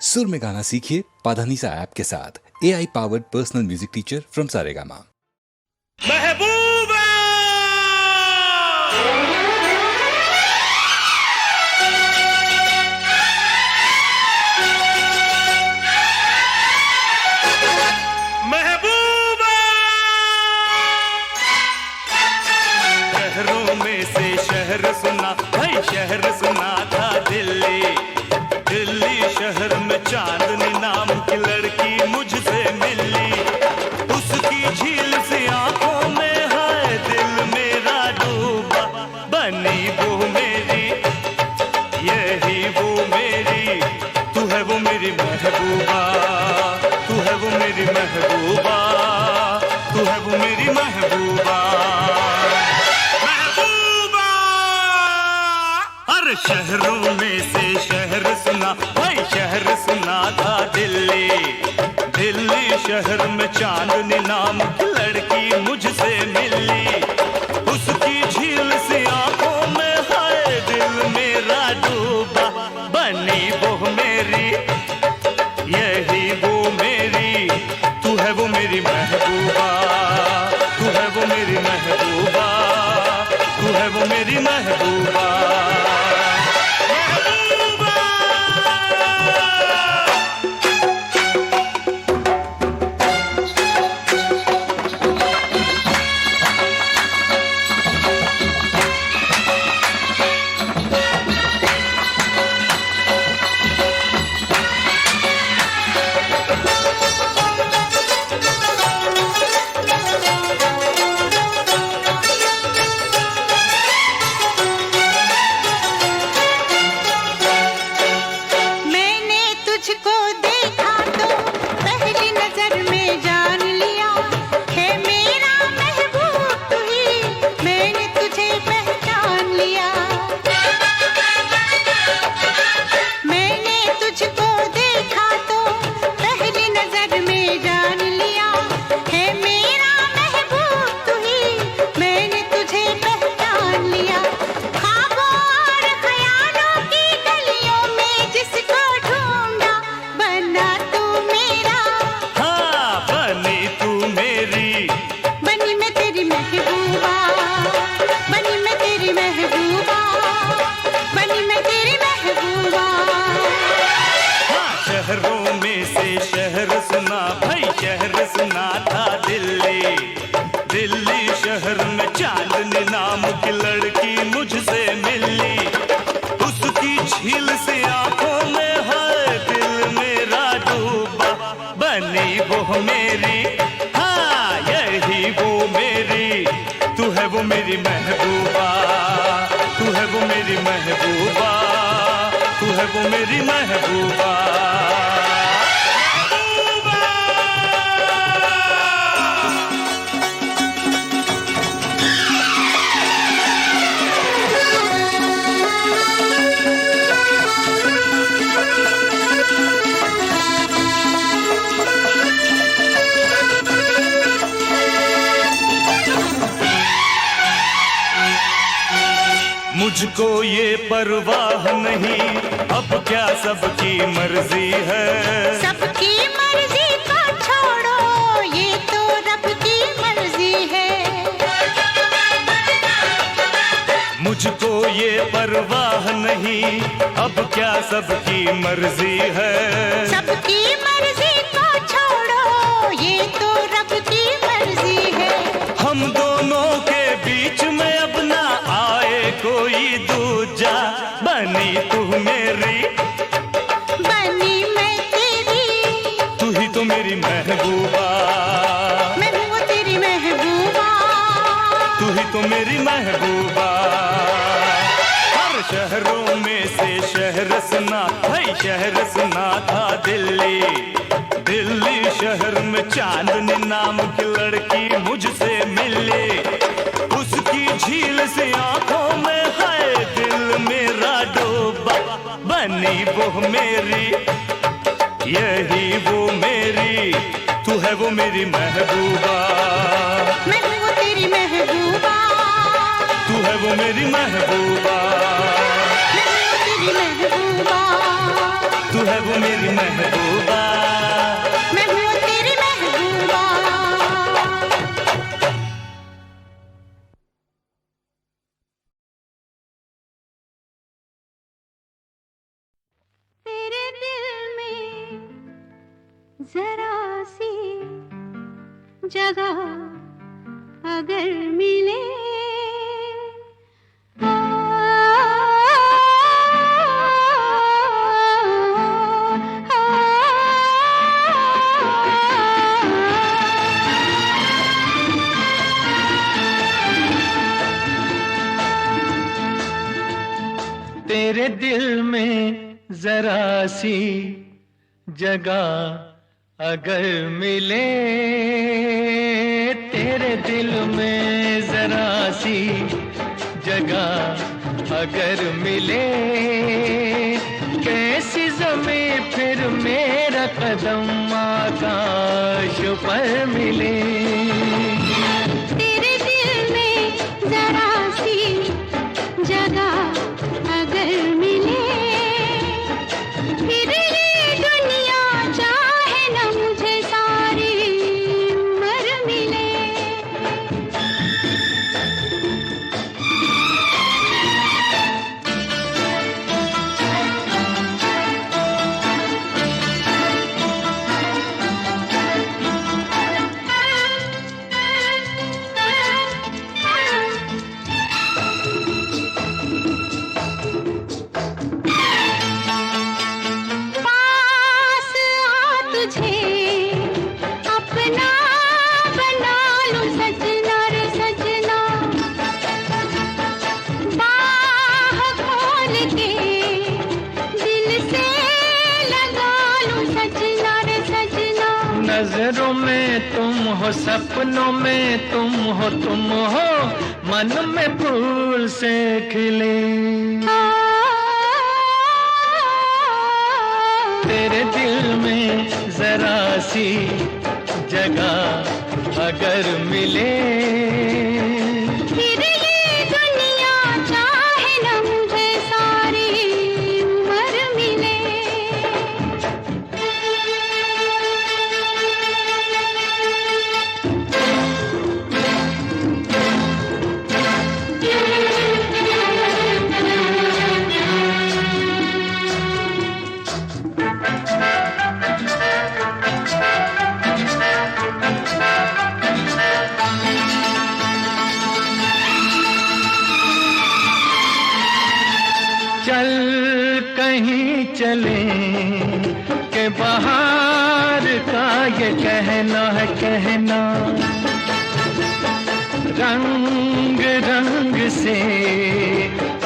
सुर में गाना सीखिए पाधानीसा ऐप के साथ। AI powered personal music teacher from Saregama. महबूबा महबूबा शहरों में से शहर सुना भाई, शहर सुना था दिल्ली। दिल्ली शहर में चांदनी नाम की लड़की मुझसे मिली। उसकी झील से आंखों में है दिल मेरा डूबा। बनी वो मेरी, यही वो मेरी, तू है वो मेरी महबूबा, तू है वो मेरी महबूबा, तू है वो मेरी महबूबा। शहरों में से शहर सुना भाई, शहर सुना था दिल्ली। दिल्ली शहर में चांदनी नाम की लड़की मुझसे मिली। उसकी झील से आंखों में है दिल मेरा डूबा। बनी वो मेरी, यही वो मेरी, तू है वो मेरी महबूबा, तू है वो मेरी महबूबा, तू है वो मेरी महबूबा। शहरों में से शहर सुना भाई, शहर सुना था दिल्ली। दिल्ली शहर में चांदनी नाम की लड़की मुझसे मिली। उसकी झील से आंखों में है दिल मेरा डूबा। बनी वो मेरी, हाँ यही वो मेरी, तू है वो मेरी महबूबा, तू है वो मेरी महबूबा, तू है वो मेरी महबूबा। मुझको ये परवाह नहीं, अब क्या सबकी मर्जी है। सबकी मर्जी को छोड़ो, ये तो रब की मर्जी है। मुझको ये परवाह नहीं, अब क्या सबकी मर्जी है। सबकी मर्जी को छोड़ो, ये तो रब की मर्जी है। हम दोनों के बीच में अब ना आए कोई दूजा। बनी तू मेरी, बनी मैं तेरी, तू ही तो मेरी महबूबा, मैं हूँ तेरी महबूबा, तू ही तो मेरी महबूबा। हर शहरों में से शहर सुना भाई, शहर सुना था दिल्ली। दिल्ली शहर में चांदनी नाम की लड़की मुझसे मिली। उसकी झील से आंखों में है दिल मेरा डूबा। बनी वो मेरी, यही वो मेरी, तू है वो मेरी महबूबा, मैं हूँ तेरी महबूबा, तू है वो मेरी महबूबा, मैं हूँ तेरी महबूबा, तू है वो मेरी महबूबा, मैं हूँ तेरी महबूबा। तेरे दिल में जरा सी जगह अगर मिले, तेरे दिल में जरा सी जगह अगर मिले, तेरे दिल में जरा सी जगह अगर मिले, कैसी ज़मीं फिर मेरा कदम आकाश पर मिले। तेरे दिल में जरा सी जगह अगर मिले, फिर ये दुनिया चाहे न मुझे सारी उम्र मिले। पास आ तुझे अपना बना लूं सजना रे सजना, बाह खोल के दिल से लगा लूं सजना रे सजना। नजरों में तुम हो, सपनों में तुम हो, तुम हो मन में फूल से खिले। तेरे दिल में जरा सी जगह अगर मिले, फिर ये दुनिया चाहे न मुझे सारी उम्र मिले। चल कहीं चले के बाहर का ये कहना है कहना, रंग रंग से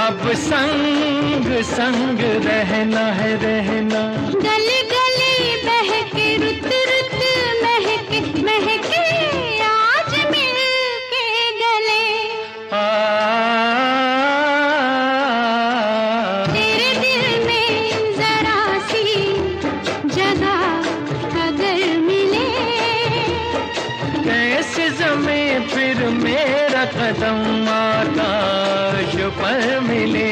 अब संग संग रहना है रहना। गली गली बहके रुत रुत महके महके आज मिल के गले। तेरे दिल में जरा सी जगह अगर मिले, कैसे ज़मीं फिर मेरा कदम आकाश पर मिले।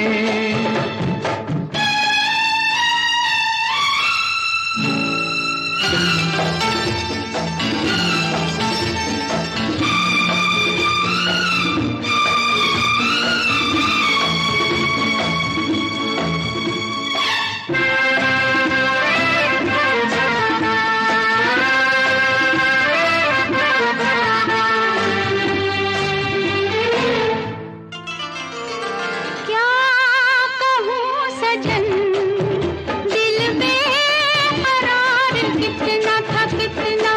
क्या कहूँ सजन दिल बेकरार कितना था कितना।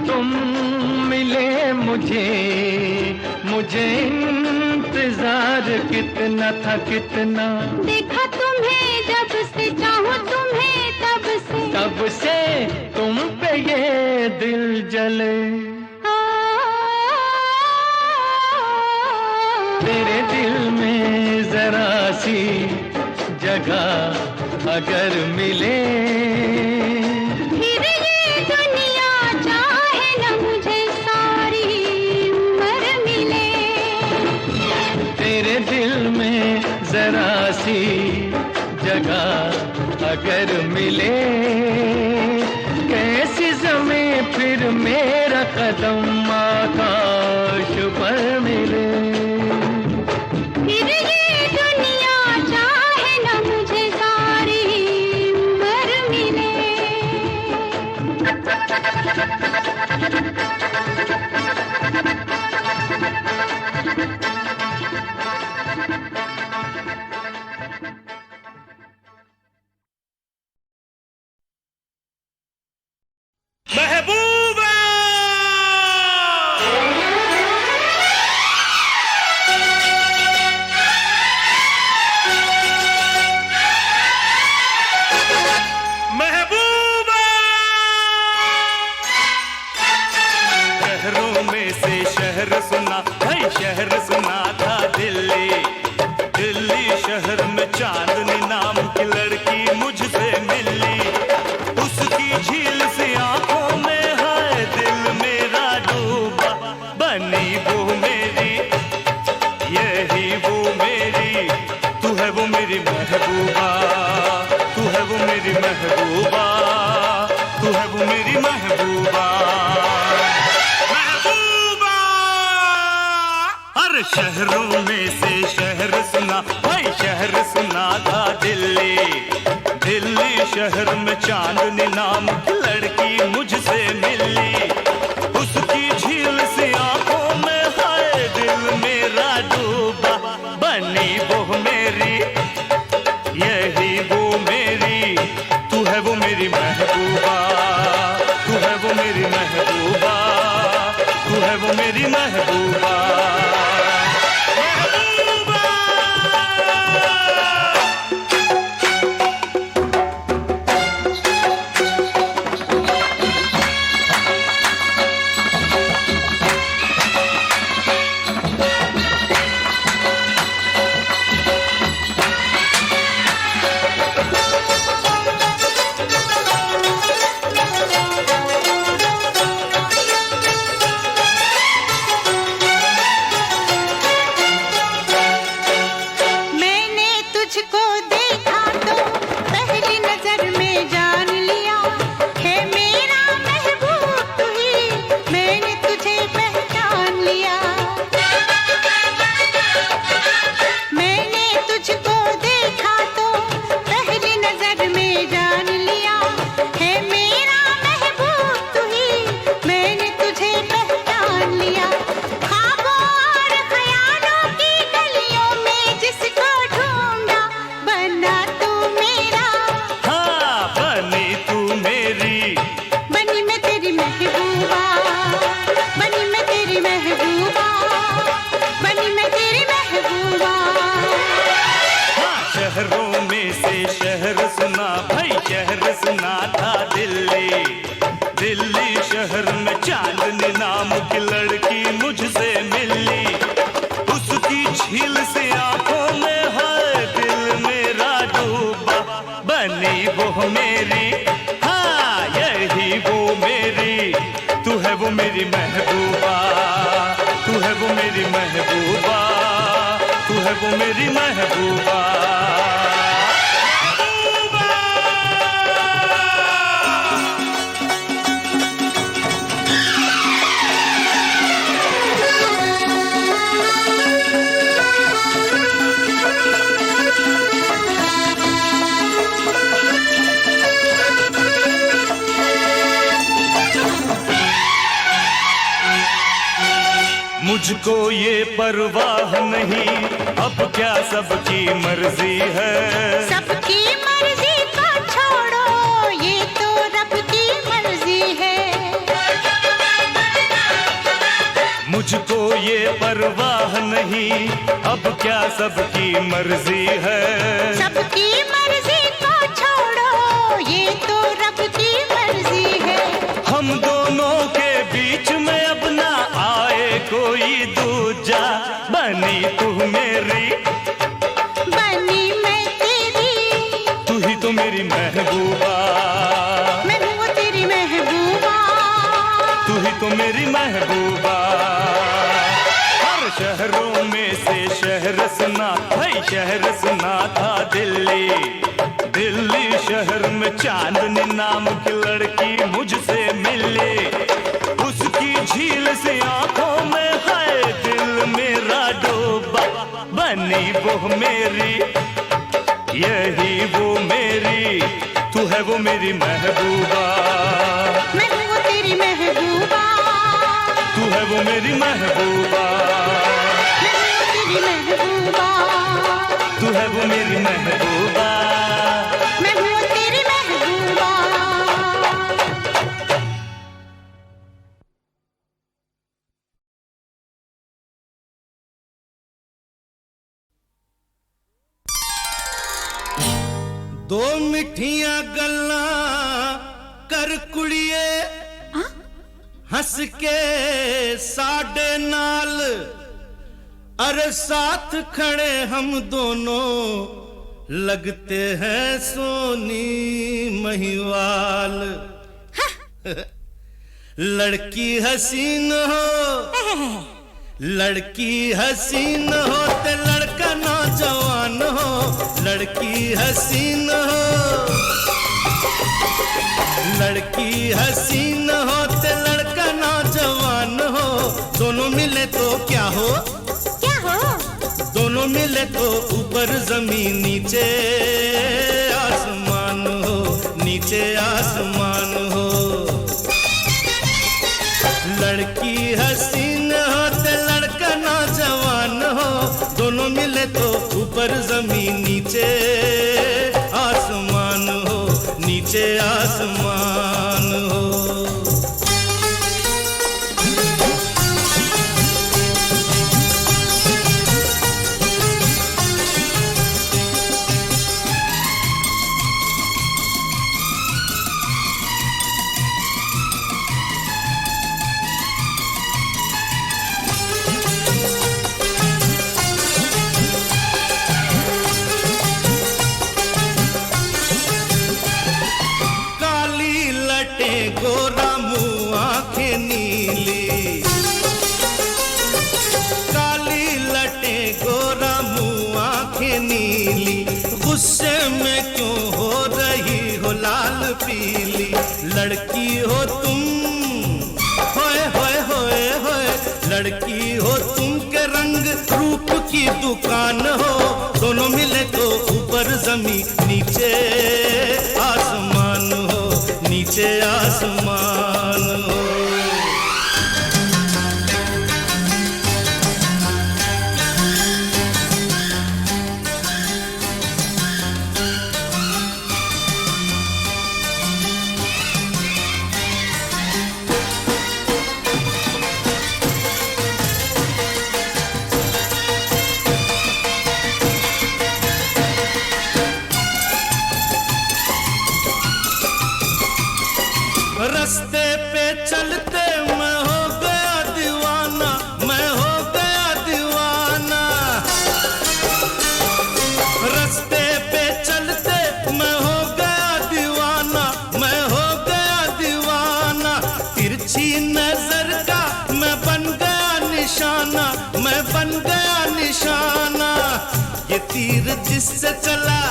तुम मिले मुझे, मुझे इंतजार कितना था कितना। देखा तुम्हें जब से चाहूँ तुम्हें तब से तुम पे ये दिल जले। तेरे दिल में जरा सी जगह अगर मिले, फिर ये दुनिया चाहे न मुझे सारी उम्र मिले। तेरे दिल में जरा सी जगह अगर मिले कैसी जमीन फिर मेरा कदम आकाश पर मिले। फिर ये दुनिया चाहे न मुझे सारी उम्र मिले। महबूबा महबूबा शहरों में से शहर सुना, भाई शहर सुना था दिल्ली। दिल्ली शहर में चांदनी नाम की लड़की मुझसे मिली। उसकी झील से आंखों में है दिल मेरा डूबा। बनी वो मेरी, यही वो मेरी, तू है वो मेरी महबूबा, तू है वो मेरी महबूबा, तू है वो मेरी महबूबा। महबूबा हर शहरों में से शहर सुना, भाई शहर सुना था दिल्ली। दिल्ली शहर में चांदनी नाम की लड़की मुझसे मिली। उसकी झील से आंखों में है दिल मेरा डूबा। बनी वो मेरी, यही वो मेरी, तू है वो मेरी महबूबा, तू है वो मेरी महबूबा, तू है वो मेरी महबूबा। शहर में चांदनी नाम की लड़की मुझसे मिली। उसकी झील से आंखों में है दिल मेरा डूबा। बनी वो मेरी, हाँ यही वो मेरी, तू है वो मेरी महबूबा, तू है वो मेरी महबूबा, तू है वो मेरी महबूबा। मुझको ये परवाह नहीं, अब क्या सबकी मर्जी है। सबकी मर्जी को छोड़ो, ये तो रब की मर्जी है। मुझको ये परवाह नहीं, अब क्या सबकी मर्जी है। सबकी मर्जी को छोड़ो, ये तो रब की मर्जी है। हम दोनों के बीच में अब ना आए कोई दूजा। बनी तू मेरी, बनी मैं तेरी, तू ही तो मेरी महबूबा। मैं हूँ तेरी महबूबा, तू ही तो मेरी महबूबा। हर शहरों में से शहर सुना, भाई शहर सुना था दिल्ली। दिल्ली शहर में चांदनी नाम की लड़की मुझसे मिले, उसकी झील से आंखों में है दिल मेरा डूबा, बनी वो मेरी, यही वो मेरी, तू है वो मेरी महबूबा, मैं हूँ वो तेरी महबूबा, तू है वो मेरी महबूबा, मैं हूँ वो तेरी महबूबा, तू है वो मेरी महबूबा। मैं हूँ वो तेरी महबूबा। दो मिठियां गल्लां कर कुड़िए, हंस के साडे नाल, अरे साथ खड़े हम दोनों लगते हैं सोनी महिवाल। लड़की हसीन हो, लड़की हसीन हो ते लड़का नौजवान हो, लड़की हसीन हो, लड़की हसीन हो ते लड़का नौजवान हो, दोनों मिले तो क्या हो, क्या हो? दोनों मिले तो ऊपर जमीन नीचे आसमान हो, नीचे आसमान हो। लड़की हसीन हो ते लड़का नौजवान हो, दोनों मिले तो ऊपर जमीन नीचे आसमान हो, नीचे आसमान हो। गोरा मुँह आंखें नीली, काली लटे गोरा मुँह आंखें नीली, गुस्से में क्यों हो रही हो लाल पीली। लड़की हो तुम, होए होए होए होए, लड़की हो तुम के रंग रूप की दुकान हो, दोनों मिले तो ऊपर जमीन नीचे आसमान हो, नीचे आसमान हो। रस्ते पे चलते मैं हो गया दीवाना, मैं हो गया दीवाना। रस्ते पे चलते मैं हो गया दीवाना, मैं हो गया दीवाना। तिरछी नजर का मैं बन गया निशाना, मैं बन गया निशाना। ये तीर जिससे चला,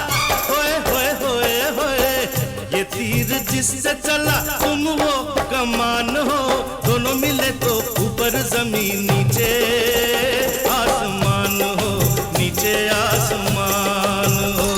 होए होए होए होए, ये तीर जिससे चला तुम हो कमान हो, दोनों मिले तो ऊपर जमीन नीचे आसमान हो, नीचे आसमान हो।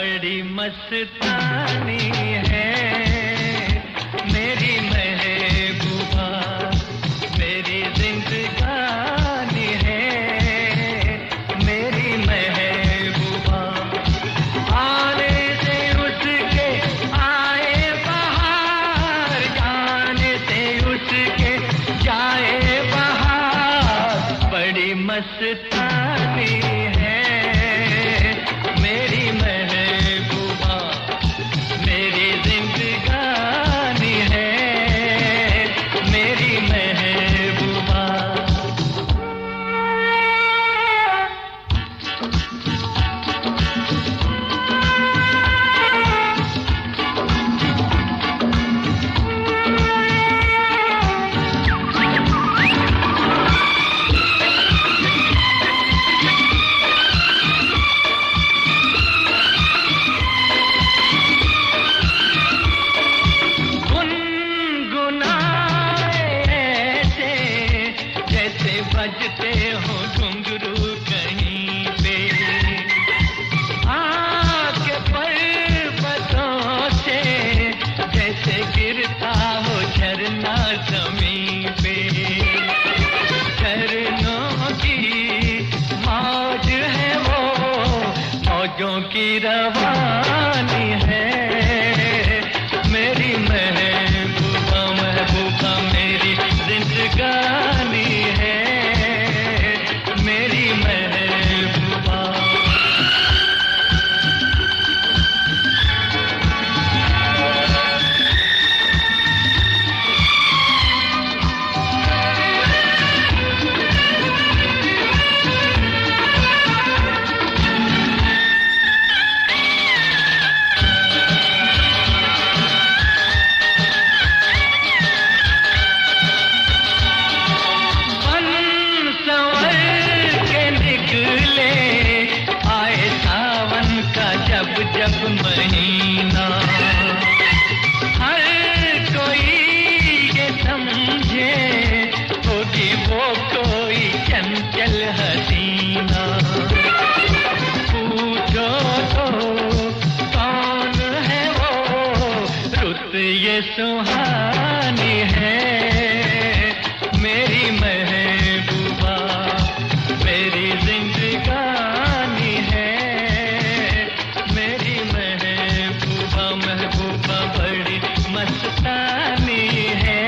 बड़ी मस्तानी है मेरी महबूबा, मेरी जिंदगानी है मेरी महबूबा। आने से उसके आए बहार, जाने से उसके जाए बहार, बड़ी मस्तानी है मेरी महबूबा, मेरी जिंदगानी है मेरी महबूबा। गुनगुनाए ऐसे जैसे बजते हो घुंघरू कहीं पे, आके पर्वतों से जैसे गिरता हो झरना ज़मीं पे। झरनों की मौज है वो, मौजों की रवानी है मेरी महबूबा, महबूबा मेरी जिंदगानी है मेरी महबूबा। बन संवर के निकले आए सावन का जब जब महीना, हर कोई ये समझे होगी वो कोई चंचल हसीना। पूछो तो कौन है वो, रुत ये सुहानी है मेरी महबूबा, मेरी जिंदगानी है मेरी महबूबा, महबूबा बड़ी मस्तानी है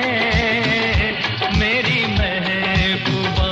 मेरी महबूबा।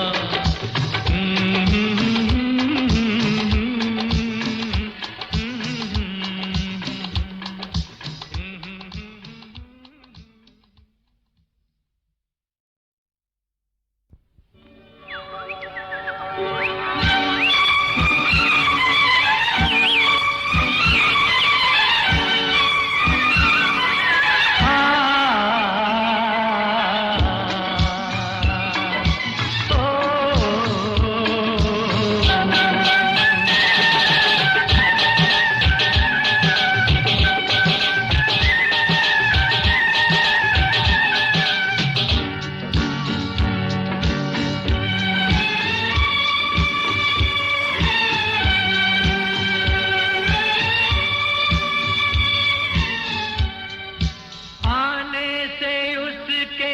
आने से उसके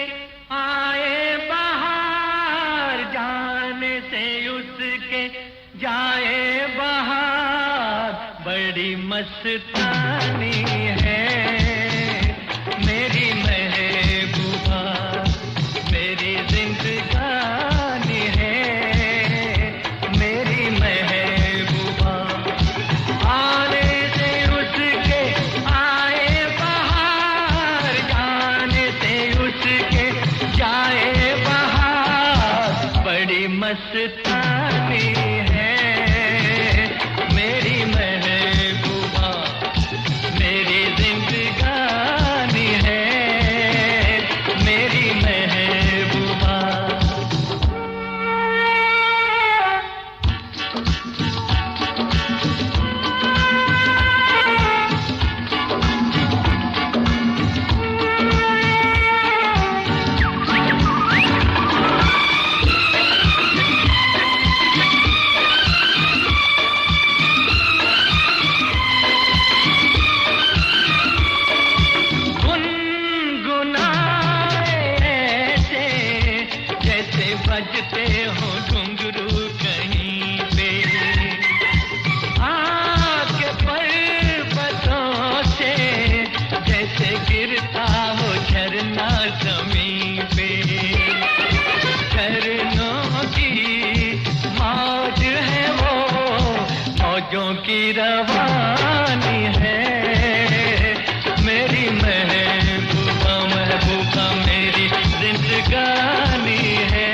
आए बहार, जाने से उसके जाए बहार, बड़ी मस्तानी है मेरी महबूबा, मेरी जिंदगानी है मेरी महबूबा। आने से उसके आए बहार, जाने से उसके जाए बहार, बड़ी मस्तानी है मेरी महबूबा, मेरी जिंदगानी है रवानी है। मेरी महबूबा महबूबा मेरी जिंदगानी है,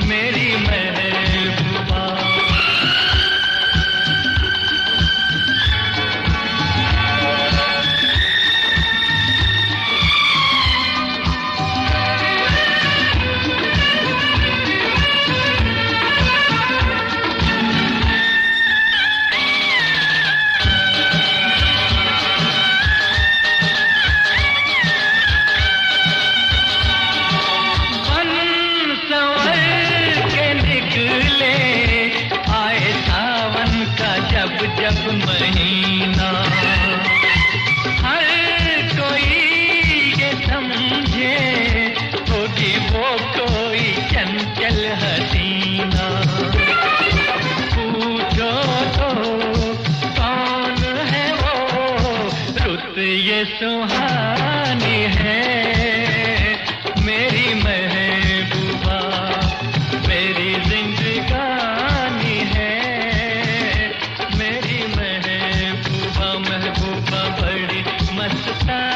मेरी महबूबा। जब महीना हर कोई ये समझे होगी वो कोई चंचल हसीना। पूछो तो कौन है वो रुत ये सुहानी है, मेरी महबूबा मेरी जिंदगानी है, मेरी महबूबा महबूबा बड़ी मस्तानी।